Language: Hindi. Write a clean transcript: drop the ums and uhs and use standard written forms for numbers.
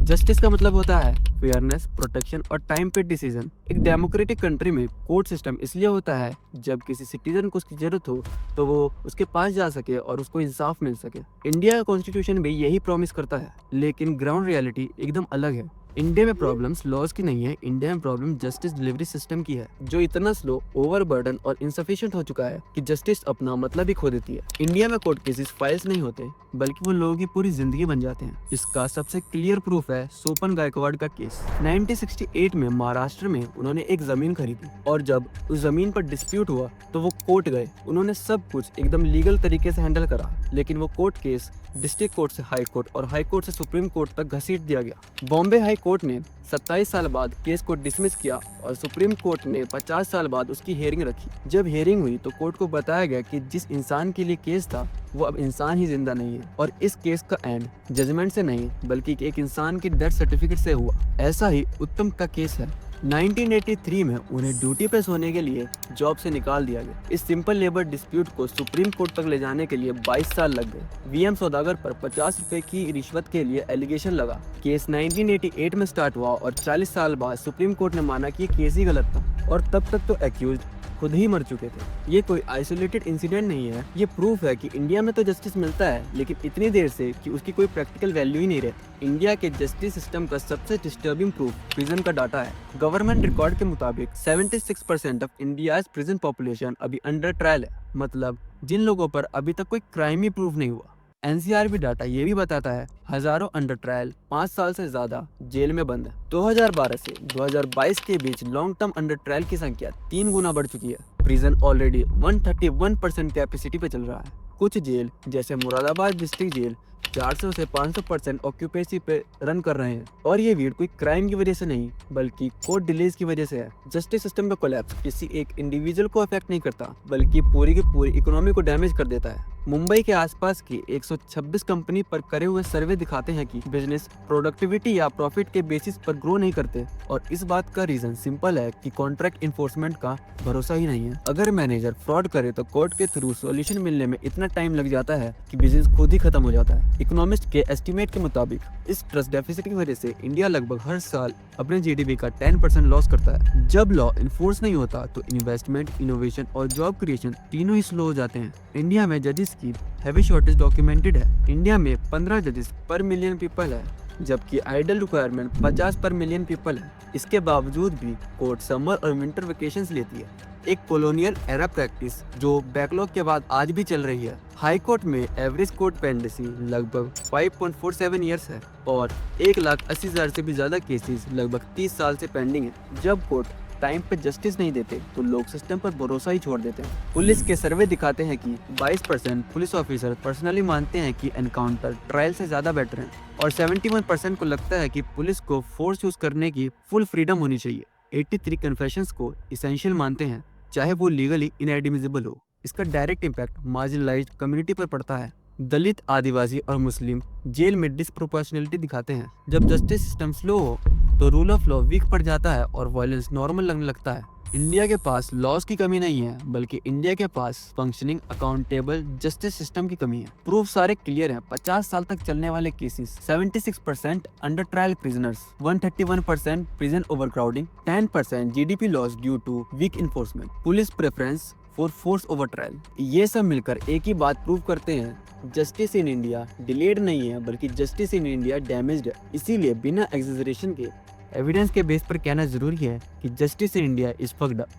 जस्टिस का मतलब होता है फेयरनेस, प्रोटेक्शन और टाइम पे डिसीजन। एक डेमोक्रेटिक कंट्री में कोर्ट सिस्टम इसलिए होता है जब किसी सिटीजन को उसकी जरूरत हो तो वो उसके पास जा सके और उसको इंसाफ मिल सके। इंडिया का कॉन्स्टिट्यूशन भी यही प्रॉमिस करता है, लेकिन ग्राउंड रियलिटी एकदम अलग है। इंडिया में प्रॉब्लम्स लॉज की नहीं है, इंडिया में प्रॉब्लम जस्टिस डिलीवरी सिस्टम की है, जो इतना स्लो, ओवरबर्डन और इनसफिशिएंट हो चुका है कि जस्टिस अपना मतलब ही खो देती है। इंडिया में कोर्ट केसेस फाइल्स नहीं होते, बल्कि वो लोगों की पूरी जिंदगी बन जाते हैं। इसका सबसे क्लियर प्रूफ है सोपन गायकवाड़ का केस। 1968 में महाराष्ट्र में उन्होंने एक जमीन खरीदी और जब उस जमीन पर डिस्प्यूट हुआ तो वो कोर्ट गए। उन्होंने सब कुछ एकदम लीगल तरीके से हैंडल करा, लेकिन वो कोर्ट केस डिस्ट्रिक्ट कोर्ट से हाई कोर्ट और हाई कोर्ट से सुप्रीम कोर्ट तक घसीट दिया गया। बॉम्बे हाई कोर्ट ने 27 साल बाद केस को डिसमिस किया और सुप्रीम कोर्ट ने 50 साल बाद उसकी हियरिंग रखी। जब हियरिंग हुई तो कोर्ट को बताया गया कि जिस इंसान के लिए केस था वो अब इंसान ही जिंदा नहीं है और इस केस का एंड जजमेंट से नहीं बल्कि एक इंसान की डेथ सर्टिफिकेट से हुआ। ऐसा ही उत्तम का केस है। 1983 में उन्हें ड्यूटी पे सोने के लिए जॉब से निकाल दिया गया। इस सिंपल लेबर डिस्प्यूट को सुप्रीम कोर्ट तक ले जाने के लिए 22 साल लग गए। वीएम सौदागर पर 50 रुपए की रिश्वत के लिए एलिगेशन लगा। केस 1988 में स्टार्ट हुआ और 40 साल बाद सुप्रीम कोर्ट ने माना कि ये केस ही गलत था और तब तक तो एक्यूज्ड खुद ही मर चुके थे। ये कोई आइसोलेटेड इंसिडेंट नहीं है, ये प्रूफ है कि इंडिया में तो जस्टिस मिलता है, लेकिन इतनी देर से कि उसकी कोई प्रैक्टिकल वैल्यू ही नहीं रहती। इंडिया के जस्टिस सिस्टम का सबसे डिस्टर्बिंग प्रूफ प्रिजन का डाटा है। गवर्नमेंट रिकॉर्ड के मुताबिक 76% ऑफ इंडिया प्रिजन पॉपुलेशन अभी अंडर ट्रायल है, मतलब जिन लोगों पर अभी तक कोई क्राइम ही प्रूफ नहीं हुआ। एनसीआरबी डाटा ये भी बताता है हजारों अंडर ट्रायल 5 साल से ज्यादा जेल में बंद है। 2012 से 2022 के बीच लॉन्ग टर्म अंडर ट्रायल की संख्या 3 गुना बढ़ चुकी है। प्रिजन ऑलरेडी 131% कैपेसिटी पे चल रहा है। कुछ जेल जैसे मुरादाबाद डिस्ट्रिक्ट जेल 400 से 500% ऑक्यूपेंसी पे रन कर रहे हैं और ये भीड़ कोई क्राइम की वजह से नहीं बल्कि कोर्ट डिलेज की वजह से है। जस्टिस सिस्टम का कोलैप्स किसी एक इंडिविजुअल को अफेक्ट नहीं करता बल्कि पूरी की पूरी इकोनॉमी को डैमेज कर देता है। मुंबई के आसपास की 126 कंपनी पर करे हुए सर्वे दिखाते हैं कि बिजनेस प्रोडक्टिविटी या प्रॉफिट के बेसिस पर ग्रो नहीं करते और इस बात का रीजन सिंपल है कि कॉन्ट्रैक्ट इन्फोर्समेंट का भरोसा ही नहीं है। अगर मैनेजर फ्रॉड करे तो कोर्ट के थ्रू सॉल्यूशन मिलने में इतना टाइम लग जाता है कि बिजनेस खुद ही खत्म हो जाता है। इकोनॉमिस्ट के एस्टिमेट के मुताबिक इस ट्रस्ट डेफिसिट की वजह से इंडिया लगभग हर साल अपने जीडीपी का 10% लॉस करता है। जब लॉ इन्फोर्स नहीं होता तो इन्वेस्टमेंट, इनोवेशन और जॉब क्रिएशन तीनों ही स्लो हो जाते हैं। इंडिया में जजेस की हैवी शॉर्टेज डॉक्यूमेंटेड है। इंडिया में 15 जजेस पर मिलियन पीपल है, जबकि आइडल रिक्वायरमेंट 50 पर मिलियन पीपल है। इसके बावजूद भी कोर्ट समर और विंटर वेकेशंस लेती है, एक कॉलोनियल एरा प्रैक्टिस जो बैकलॉग के बाद आज भी चल रही है। हाई कोर्ट में एवरेज कोर्ट पेंडेंसी लगभग 5.47 ईयर्स है और 1,80,000 से भी ज्यादा केसेस लगभग 30 साल से पेंडिंग है। जब कोर्ट टाइम पे जस्टिस नहीं देते तो लोग सिस्टम पर भरोसा ही छोड़ देते हैं। पुलिस के सर्वे दिखाते हैं कि 22% पुलिस ऑफिसर पर्सनली मानते हैं कि एनकाउंटर ट्रायल से ज्यादा बेटर है और 71% को लगता है कि पुलिस को फोर्स यूज करने की फुल फ्रीडम होनी चाहिए। 83 कन्फेशंस को इसेंशियल मानते हैं, चाहे वो लीगली इनएडमिसिबल हो। इसका डायरेक्ट इम्पैक्ट मार्जिनलाइज्ड कम्युनिटी पर पड़ता है। दलित, आदिवासी और मुस्लिम जेल में डिस्प्रोपोर्शनलिटी दिखाते हैं। जब जस्टिस सिस्टम स्लो हो तो रूल ऑफ लॉ वीक पड़ जाता है और वायलेंस नॉर्मल लगने लगता है। इंडिया के पास लॉस की कमी नहीं है, बल्कि इंडिया के पास फंक्शनिंग अकाउंटेबल जस्टिस सिस्टम की कमी है। प्रूफ सारे क्लियर हैं। 50 साल तक चलने वाले cases, 76% under trial prisoners, 131% prison overcrowding, 10% GDP loss due to weak enforcement, police preference for force over trial. ये सब मिलकर एक ही बात प्रूव करते हैं, जस्टिस इन इंडिया डिलेड नहीं है बल्कि जस्टिस इन इंडिया डैमेज्ड है। इसीलिए बिना एग्जैजरेशन के एविडेंस के बेस पर कहना जरूरी है कि justice in India is fucked up.